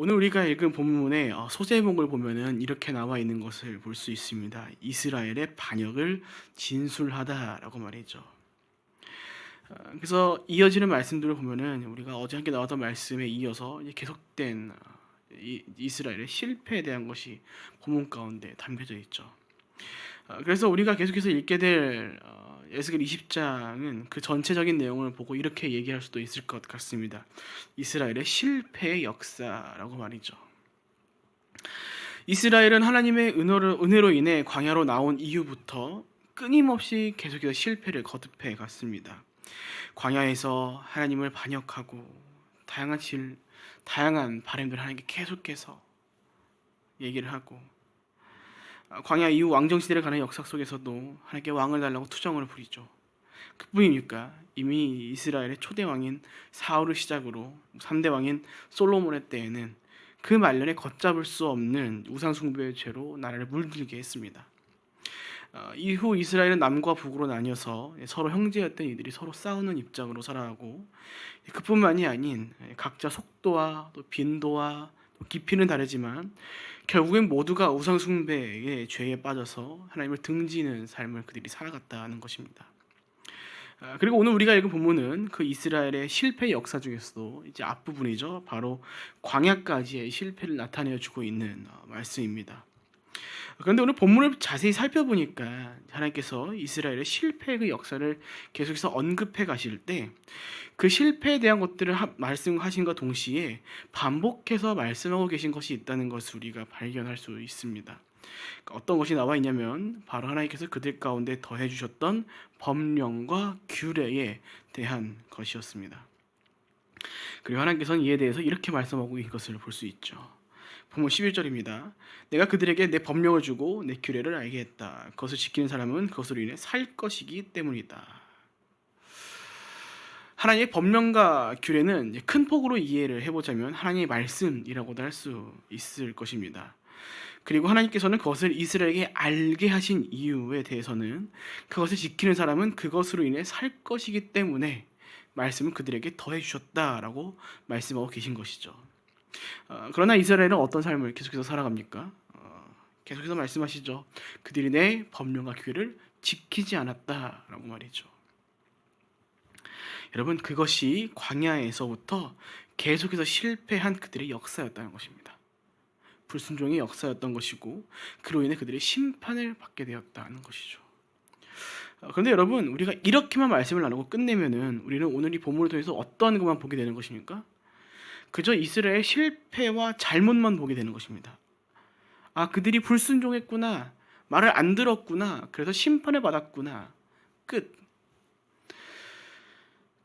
오늘 우리가 읽은 본문의 소제목을 보면은 이렇게 나와 있는 것을 볼 수 있습니다. 이스라엘의 반역을 진술하다라고 말이죠. 그래서 이어지는 말씀들을 보면은 우리가 어제 함께 나왔던 말씀에 이어서 이제 계속된 이스라엘의 실패에 대한 것이 본문 가운데 담겨져 있죠. 그래서 우리가 계속해서 읽게 될 에스겔 20장은 그 전체적인 내용을 보고 이렇게 얘기할 수도 있을 것 같습니다. 이스라엘의 실패의 역사라고 말이죠. 이스라엘은 하나님의 은혜로 인해 광야로 나온 이후부터 끊임없이 계속해서 실패를 거듭해 갔습니다. 광야에서 하나님을 반역하고 다양한 바램들 하나님께 계속해서 얘기를 하고, 광야 이후 왕정 시대를 가는 역사 속에서도 하나님께 왕을 달라고 투정을 부리죠. 그뿐입니까? 이미 이스라엘의 초대 왕인 사울을 시작으로 3대 왕인 솔로몬의 때에는 그 말년에 걷잡을 수 없는 우상 숭배의 죄로 나라를 물들게 했습니다. 이후 이스라엘은 남과 북으로 나뉘어서 서로 형제였던 이들이 서로 싸우는 입장으로 살아가고, 그뿐만이 아닌 각자 속도와 또 빈도와 또 깊이는 다르지만 결국엔 모두가 우상 숭배의 죄에 빠져서 하나님을 등지는 삶을 그들이 살아갔다는 것입니다. 그리고 오늘 우리가 읽은 본문은 그 이스라엘의 실패 역사 중에서도 이제 앞부분이죠. 바로 광야까지의 실패를 나타내어 주고 있는 말씀입니다. 그런데 오늘 본문을 자세히 살펴보니까 하나님께서 이스라엘의 실패의 그 역사를 계속해서 언급해 가실 때 그 실패에 대한 것들을 말씀하신과 동시에 반복해서 말씀하고 계신 것이 있다는 것을 우리가 발견할 수 있습니다. 어떤 것이 나와 있냐면 바로 하나님께서 그들 가운데 더해 주셨던 법령과 규례에 대한 것이었습니다. 그리고 하나님께서는 이에 대해서 이렇게 말씀하고 있는 것을 볼 수 있죠. 본문 11절입니다. 내가 그들에게 내 법령을 주고 내 규례를 알게 했다. 그것을 지키는 사람은 그것으로 인해 살 것이기 때문이다. 하나님의 법령과 규례는 큰 폭으로 이해를 해보자면 하나님의 말씀이라고도 할 수 있을 것입니다. 그리고 하나님께서는 그것을 이스라엘에게 알게 하신 이유에 대해서는 그것을 지키는 사람은 그것으로 인해 살 것이기 때문에 말씀을 그들에게 더해 주셨다라고 말씀하고 계신 것이죠. 그러나 이스라엘은 어떤 삶을 계속해서 살아갑니까? 계속해서 말씀하시죠. 그들이 내 법령과 규례를 지키지 않았다라고 말이죠. 여러분, 그것이 광야에서부터 계속해서 실패한 그들의 역사였다는 것입니다. 불순종의 역사였던 것이고 그로 인해 그들이 심판을 받게 되었다는 것이죠. 그런데 여러분, 우리가 이렇게만 말씀을 나누고 끝내면은 우리는 오늘 이 본문을 통해서 어떤 것만 보게 되는 것입니까? 그저 이스라엘의 실패와 잘못만 보게 되는 것입니다. 그들이 불순종했구나, 말을 안 들었구나, 그래서 심판을 받았구나, 끝.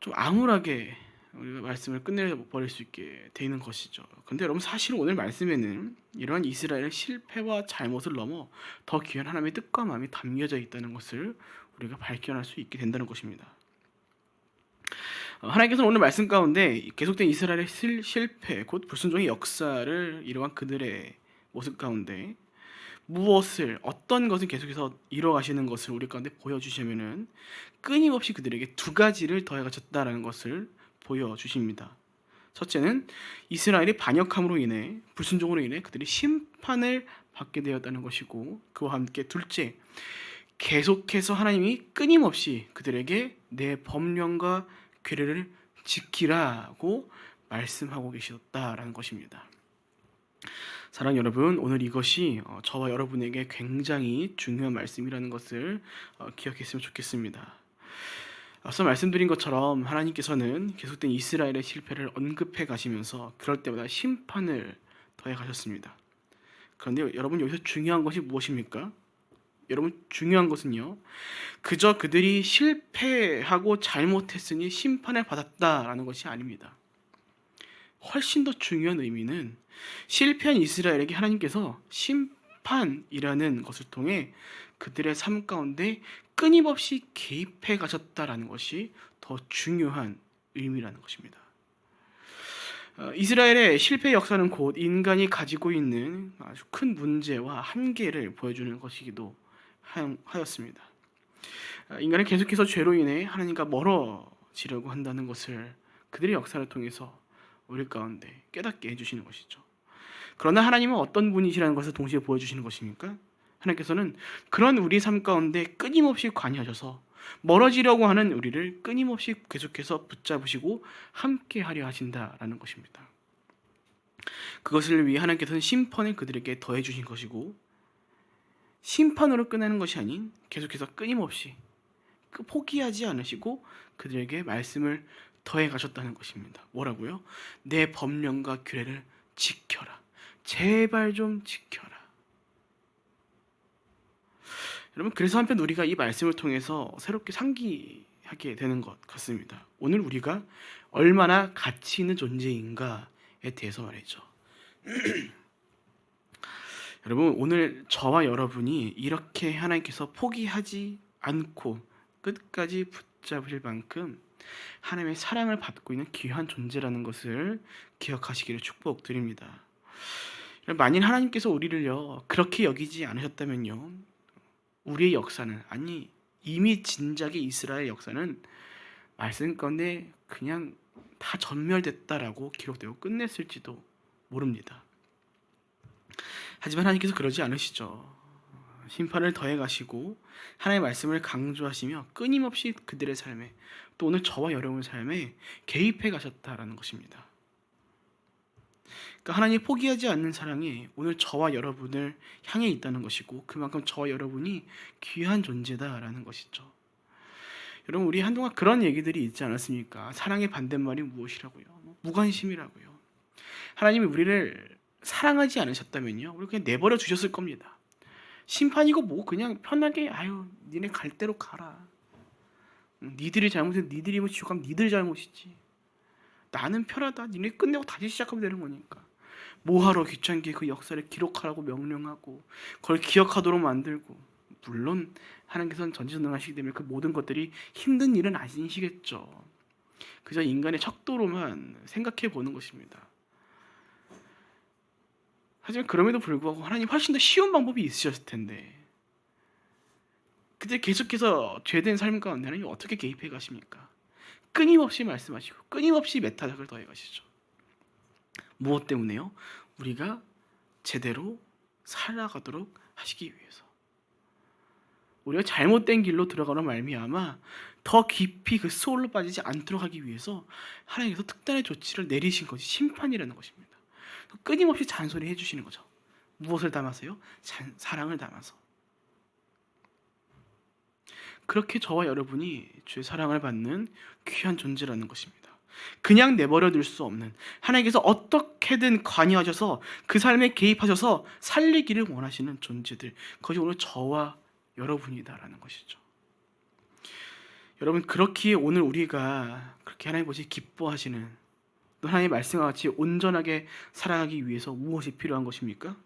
좀 암울하게 우리가 말씀을 끝내버릴 수 있게 되는 것이죠. 근데 여러분, 사실 오늘 말씀에는 이러한 이스라엘의 실패와 잘못을 넘어 더 귀한 하나님의 뜻과 마음이 담겨져 있다는 것을 우리가 발견할 수 있게 된다는 것입니다. 하나님께서는 오늘 말씀 가운데 계속된 이스라엘의 실패, 곧 불순종의 역사를 이러한 그들의 모습 가운데 어떤 것을 계속해서 이뤄가시는 것을 우리 가운데 보여주시면은 끊임없이 그들에게 두 가지를 더해 가셨다라는 것을 보여주십니다. 첫째는 이스라엘이 반역함으로 인해, 불순종으로 인해 그들이 심판을 받게 되었다는 것이고, 그와 함께 둘째, 계속해서 하나님이 끊임없이 그들에게 내 법령과 규례를 지키라고 말씀하고 계셨다라는 것입니다. 사랑하는 여러분, 오늘 이것이 저와 여러분에게 굉장히 중요한 말씀이라는 것을 기억했으면 좋겠습니다. 앞서 말씀드린 것처럼 하나님께서는 계속된 이스라엘의 실패를 언급해 가시면서 그럴 때마다 심판을 더해 가셨습니다. 그런데 여러분, 여기서 중요한 것이 무엇입니까? 여러분, 중요한 것은요, 그저 그들이 실패하고 잘못했으니 심판을 받았다라는 것이 아닙니다. 훨씬 더 중요한 의미는 실패한 이스라엘에게 하나님께서 심판이라는 것을 통해 그들의 삶 가운데 끊임없이 개입해 가셨다라는 것이 더 중요한 의미라는 것입니다. 이스라엘의 실패 역사는 곧 인간이 가지고 있는 아주 큰 문제와 한계를 보여주는 것이기도 하였습니다. 인간은 계속해서 죄로 인해 하나님과 멀어지려고 한다는 것을 그들의 역사를 통해서 우리 가운데 깨닫게 해주시는 것이죠. 그러나 하나님은 어떤 분이시라는 것을 동시에 보여주시는 것입니까? 하나님께서는 그런 우리 삶 가운데 끊임없이 관여하셔서 멀어지려고 하는 우리를 끊임없이 계속해서 붙잡으시고 함께 하려 하신다라는 것입니다. 그것을 위해 하나님께서는 심판을 그들에게 더해 주신 것이고, 심판으로 끝나는 것이 아닌 계속해서 끊임없이 포기하지 않으시고 그들에게 말씀을 더해 가셨다는 것입니다. 뭐라고요? 내 법령과 규례를 지켜라. 제발 좀 지켜라. 여러분, 그래서 한편 우리가 이 말씀을 통해서 새롭게 상기하게 되는 것 같습니다. 오늘 우리가 얼마나 가치 있는 존재인가에 대해서 말이죠. 여러분, 오늘 저와 여러분이 이렇게 하나님께서 포기하지 않고 끝까지 붙잡으실 만큼 하나님의 사랑을 받고 있는 귀한 존재라는 것을 기억하시기를 축복드립니다. 만일 하나님께서 우리를요 그렇게 여기지 않으셨다면요, 우리의 역사는, 아니 이미 진작의 이스라엘 역사는 말씀 가운데 그냥 다 전멸됐다라고 기록되고 끝냈을지도 모릅니다. 하지만 하나님께서 그러지 않으시죠. 심판을 더해 가시고 하나님의 말씀을 강조하시며 끊임없이 그들의 삶에, 또 오늘 저와 여러분의 삶에 개입해 가셨다라는 것입니다. 그러니까 하나님이 포기하지 않는 사랑이 오늘 저와 여러분을 향해 있다는 것이고, 그만큼 저와 여러분이 귀한 존재다라는 것이죠. 여러분, 우리 한동안 그런 얘기들이 있지 않았습니까? 사랑의 반대말이 무엇이라고요? 무관심이라고요. 하나님이 우리를 사랑하지 않으셨다면요, 우리 그냥 내버려 두셨을 겁니다. 심판이고 뭐 그냥 편하게 아유 니네 갈 대로 가라. 니들이 잘못해서 니들이 뭐 지옥 가면 니들 잘못이지. 나는 편하다. 니네 끝내고 다시 시작하면 되는 거니까. 뭐하러 귀찮게 그 역사를 기록하라고 명령하고 그걸 기억하도록 만들고. 물론 하나님께서는 전지전능하시기 때문에 그 모든 것들이 힘든 일은 아니시겠죠. 그저 인간의 척도로만 생각해 보는 것입니다. 하지만 그럼에도 불구하고 하나님 훨씬 더 쉬운 방법이 있으셨을 텐데, 그때 계속해서 죄된 삶 가운데 하나님 어떻게 개입해 가십니까? 끊임없이 말씀하시고 끊임없이 메타닥을 더해 가시죠. 무엇 때문에요? 우리가 제대로 살아가도록 하시기 위해서. 우리가 잘못된 길로 들어가는 말미암아 더 깊이 그 소울로 빠지지 않도록 하기 위해서 하나님께서 특단의 조치를 내리신 것이 심판이라는 것입니다. 끊임없이 잔소리 해주시는 거죠. 무엇을 담아서요? 사랑을 담아서. 그렇게 저와 여러분이 주의 사랑을 받는 귀한 존재라는 것입니다. 그냥 내버려 둘 수 없는, 하나님께서 어떻게든 관여하셔서 그 삶에 개입하셔서 살리기를 원하시는 존재들, 그것이 오늘 저와 여러분이다라는 것이죠. 여러분, 그렇기에 오늘 우리가 그렇게 하나님 보시 기뻐하시는, 또 하나님의 말씀과 같이 온전하게 살아가기 위해서 무엇이 필요한 것입니까?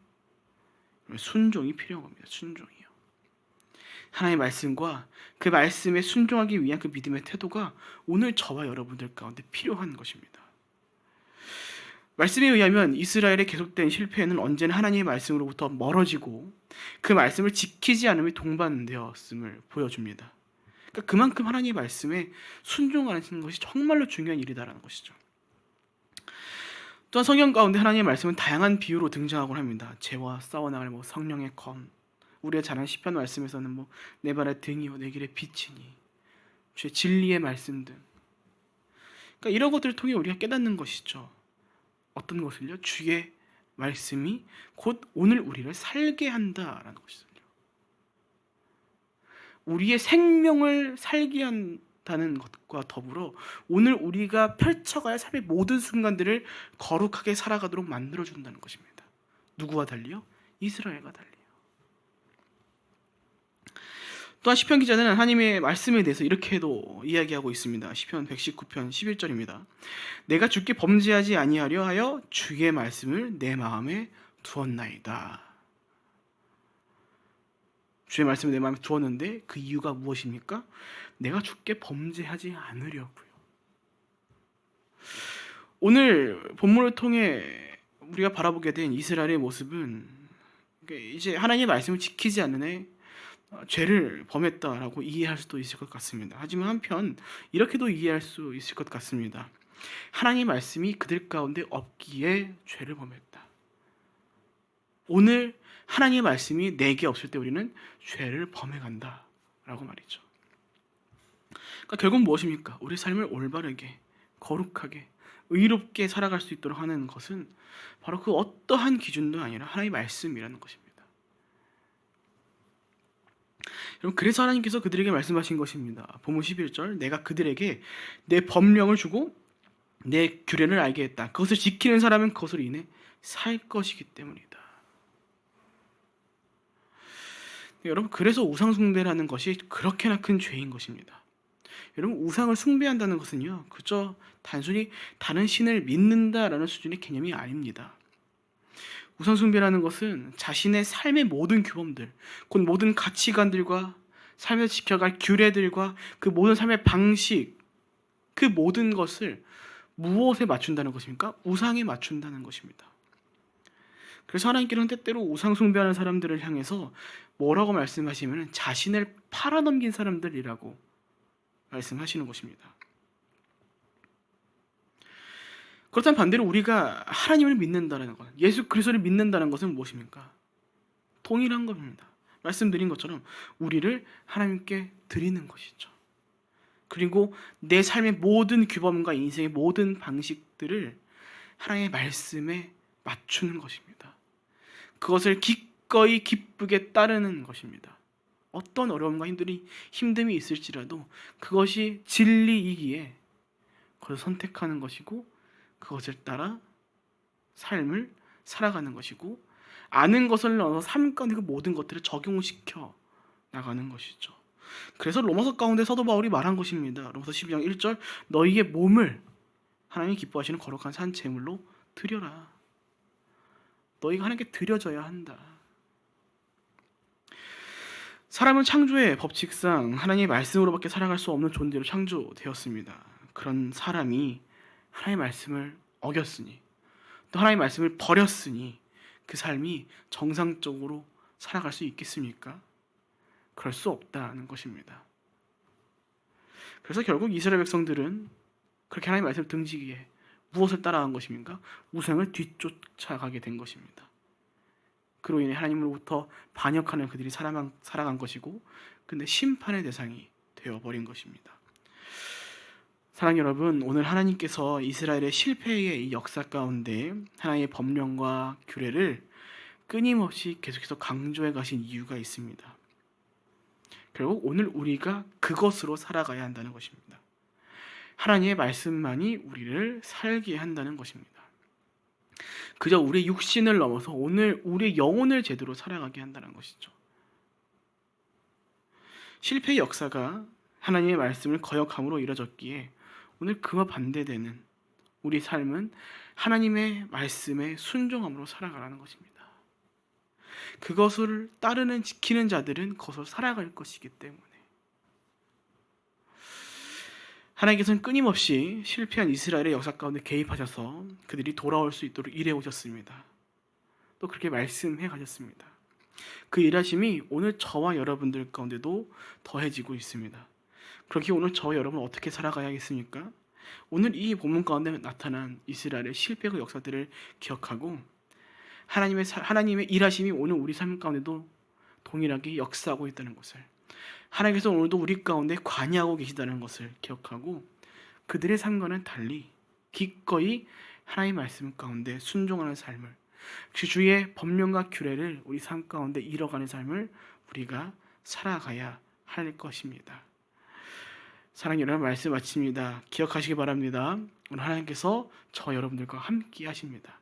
순종이 필요한 겁니다. 순종이요. 하나님의 말씀과 그 말씀에 순종하기 위한 그 믿음의 태도가 오늘 저와 여러분들 가운데 필요한 것입니다. 말씀에 의하면 이스라엘의 계속된 실패는 언제나 하나님의 말씀으로부터 멀어지고 그 말씀을 지키지 않음이 동반되었음을 보여줍니다. 그러니까 그만큼 하나님의 말씀에 순종하는 것이 정말로 중요한 일이다라는 것이죠. 또한 성경 가운데 하나님의 말씀은 다양한 비유로 등장하곤 합니다. 죄와 싸워나갈 성령의 검, 우리가 잘 아는 시편 말씀에서는 내 발의 등이요 내 길의 빛이니, 주의 진리의 말씀 등. 그러니까 이런 것들을 통해 우리가 깨닫는 것이죠. 어떤 것을요? 주의 말씀이 곧 오늘 우리를 살게 한다라는 것이죠. 우리의 생명을 살게 한다는 것과 더불어 오늘 우리가 펼쳐가야 할 삶의 모든 순간들을 거룩하게 살아가도록 만들어준다는 것입니다. 누구와 달리요? 이스라엘과 달리요. 또한 시편 기자는 하나님의 말씀에 대해서 이렇게도 이야기하고 있습니다. 시편 119편 11절입니다. 내가 주께 범죄하지 아니하려 하여 주의 말씀을 내 마음에 두었나이다. 주의 말씀을 내 마음에 두었는데 그 이유가 무엇입니까? 내가 주께 범죄하지 않으려고요. 오늘 본문을 통해 우리가 바라보게 된 이스라엘의 모습은 이제 하나님의 말씀을 지키지 않는 애 죄를 범했다라고 이해할 수도 있을 것 같습니다. 하지만 한편 이렇게도 이해할 수 있을 것 같습니다. 하나님의 말씀이 그들 가운데 없기에 죄를 범했다. 오늘 하나님의 말씀이 내게 없을 때 우리는 죄를 범해간다 라고 말이죠. 그러니까 결국 무엇입니까? 우리 삶을 올바르게, 거룩하게, 의롭게 살아갈 수 있도록 하는 것은 바로 그 어떠한 기준도 아니라 하나님의 말씀이라는 것입니다. 여러분, 그래서 하나님께서 그들에게 말씀하신 것입니다. 본문 11절, 내가 그들에게 내 법령을 주고 내 규례를 알게 했다. 그것을 지키는 사람은 그것으로 인해 살 것이기 때문이다. 여러분, 그래서 우상 숭배라는 것이 그렇게나 큰 죄인 것입니다. 여러분, 우상을 숭배한다는 것은요, 그저 단순히 다른 신을 믿는다라는 수준의 개념이 아닙니다. 우상 숭배라는 것은 자신의 삶의 모든 규범들, 곧 모든 가치관들과 삶에서 지켜갈 규례들과 그 모든 삶의 방식, 그 모든 것을 무엇에 맞춘다는 것입니까? 우상에 맞춘다는 것입니다. 그래서 하나님께서는 때때로 우상 숭배하는 사람들을 향해서 뭐라고 말씀하시면 자신을 팔아넘긴 사람들이라고 말씀하시는 것입니다. 그렇다면 반대로 우리가 하나님을 믿는다는 것, 예수 그리스도를 믿는다는 것은 무엇입니까? 동일한 겁니다. 말씀드린 것처럼 우리를 하나님께 드리는 것이죠. 그리고 내 삶의 모든 규범과 인생의 모든 방식들을 하나님의 말씀에 맞추는 것입니다. 그것을 기꺼이 기쁘게 따르는 것입니다. 어떤 어려움과 힘듦이 있을지라도 그것이 진리이기에 그것을 선택하는 것이고 그것을 따라 삶을 살아가는 것이고 아는 것을 넣어서 삶 가운데 그 모든 것들을 적용시켜 나가는 것이죠. 그래서 로마서 가운데 사도 바울이 말한 것입니다. 로마서 12장 1절, 너희의 몸을 하나님이 기뻐하시는 거룩한 산 제물로 드려라. 너희가 하나님께 드려져야 한다. 사람은 창조의 법칙상 하나님의 말씀으로밖에 살아갈 수 없는 존재로 창조되었습니다. 그런 사람이 하나님의 말씀을 어겼으니 또 하나님의 말씀을 버렸으니 그 삶이 정상적으로 살아갈 수 있겠습니까? 그럴 수 없다는 것입니다. 그래서 결국 이스라엘 백성들은 그렇게 하나님의 말씀을 등지기에 무엇을 따라간 것입니까? 우상을 뒤쫓아가게 된 것입니다. 그로 인해 하나님으로부터 반역하는 그들이 살아간 것이고 근데 심판의 대상이 되어버린 것입니다. 사랑하는 여러분, 오늘 하나님께서 이스라엘의 실패의 이 역사 가운데 하나님의 법령과 규례를 끊임없이 계속해서 강조해 가신 이유가 있습니다. 결국 오늘 우리가 그것으로 살아가야 한다는 것입니다. 하나님의 말씀만이 우리를 살게 한다는 것입니다. 그저 우리의 육신을 넘어서 오늘 우리의 영혼을 제대로 살아가게 한다는 것이죠. 실패의 역사가 하나님의 말씀을 거역함으로 이뤄졌기에 오늘 그와 반대되는 우리 삶은 하나님의 말씀에 순종함으로 살아가라는 것입니다. 그것을 따르는 지키는 자들은 그것으로 살아갈 것이기 때문에 하나님께서는 끊임없이 실패한 이스라엘의 역사 가운데 개입하셔서 그들이 돌아올 수 있도록 일해 오셨습니다. 또 그렇게 말씀해 가셨습니다. 그 일하심이 오늘 저와 여러분들 가운데도 더해지고 있습니다. 그렇게 오늘 저와 여러분은 어떻게 살아가야겠습니까? 오늘 이 본문 가운데 나타난 이스라엘의 실패의 역사들을 기억하고 하나님의 일하심이 오늘 우리 삶 가운데도 동일하게 역사하고 있다는 것을, 하나님께서 오늘도 우리 가운데 관여하고 계시다는 것을 기억하고 그들의 삶과는 달리 기꺼이 하나님의 말씀 가운데 순종하는 삶을, 주의 법령과 규례를 우리 삶 가운데 이뤄가는 삶을 우리가 살아가야 할 것입니다. 사랑하는 여러분, 말씀 마칩니다. 기억하시기 바랍니다. 오늘 하나님께서 저 여러분들과 함께 하십니다.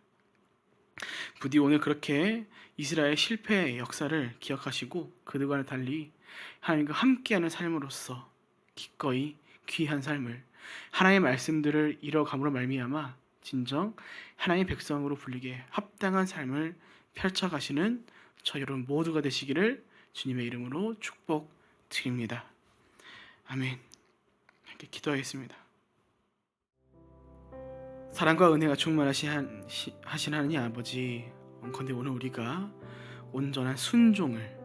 부디 오늘 그렇게 이스라엘 실패의 역사를 기억하시고 그들과는 달리 하나님과 함께하는 삶으로서 기꺼이 귀한 삶을, 하나님의 말씀들을 이뤄감으로 말미암아 진정 하나님의 백성으로 불리게 합당한 삶을 펼쳐가시는 저 여러분 모두가 되시기를 주님의 이름으로 축복드립니다. 아멘. 이렇게 기도하겠습니다. 사랑과 은혜가 충만하신 하나님 아버지, 원컨대 오늘 우리가 온전한 순종을,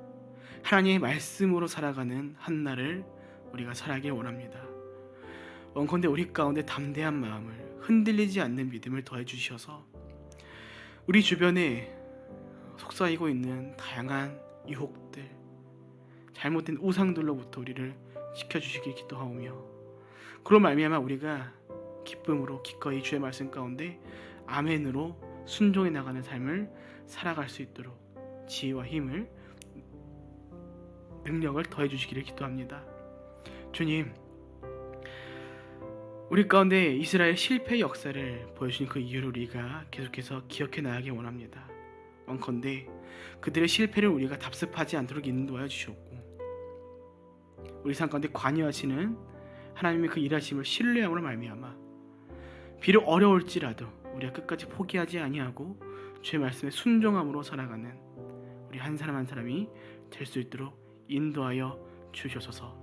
하나님의 말씀으로 살아가는 한날을 우리가 살아가길 원합니다. 원컨대 우리 가운데 담대한 마음을, 흔들리지 않는 믿음을 더해 주셔서 우리 주변에 휩싸이고 있는 다양한 유혹들, 잘못된 우상들로부터 우리를 지켜주시길 기도하오며, 그로 말미암아 우리가 기쁨으로 기꺼이 주의 말씀 가운데 아멘으로 순종해 나가는 삶을 살아갈 수 있도록 지혜와 힘을, 능력을 더해 주시기를 기도합니다. 주님, 우리 가운데 이스라엘 실패 역사를 보여주신 그 이유를 우리가 계속해서 기억해 나가기 원합니다. 원컨대 그들의 실패를 우리가 답습하지 않도록 인도하여 주셨고, 우리 삶 가운데 관여하시는 하나님의 그 일하심을 신뢰함으로 말미암아 비록 어려울지라도 우리가 끝까지 포기하지 아니하고 주의 말씀에 순종함으로 살아가는 우리 한 사람 한 사람이 될 수 있도록 인도하여 주셔서,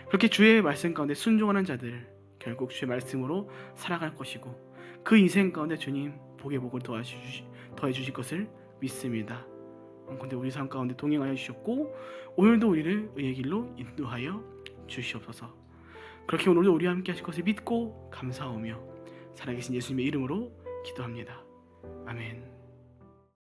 그렇게 주의 말씀 가운데 순종하는 자들 결국 주의 말씀으로 살아갈 것이고, 그 인생 가운데 주님 복의 복을 더해 주실 것을 믿습니다. 그런데 우리 삶 가운데 동행하여 주셨고, 오늘도 우리를 의의 길로 인도하여 주시옵소서. 그렇게 오늘도 우리와 함께 하실 것을 믿고 감사하며 살아계신 예수님의 이름으로 기도합니다. 아멘.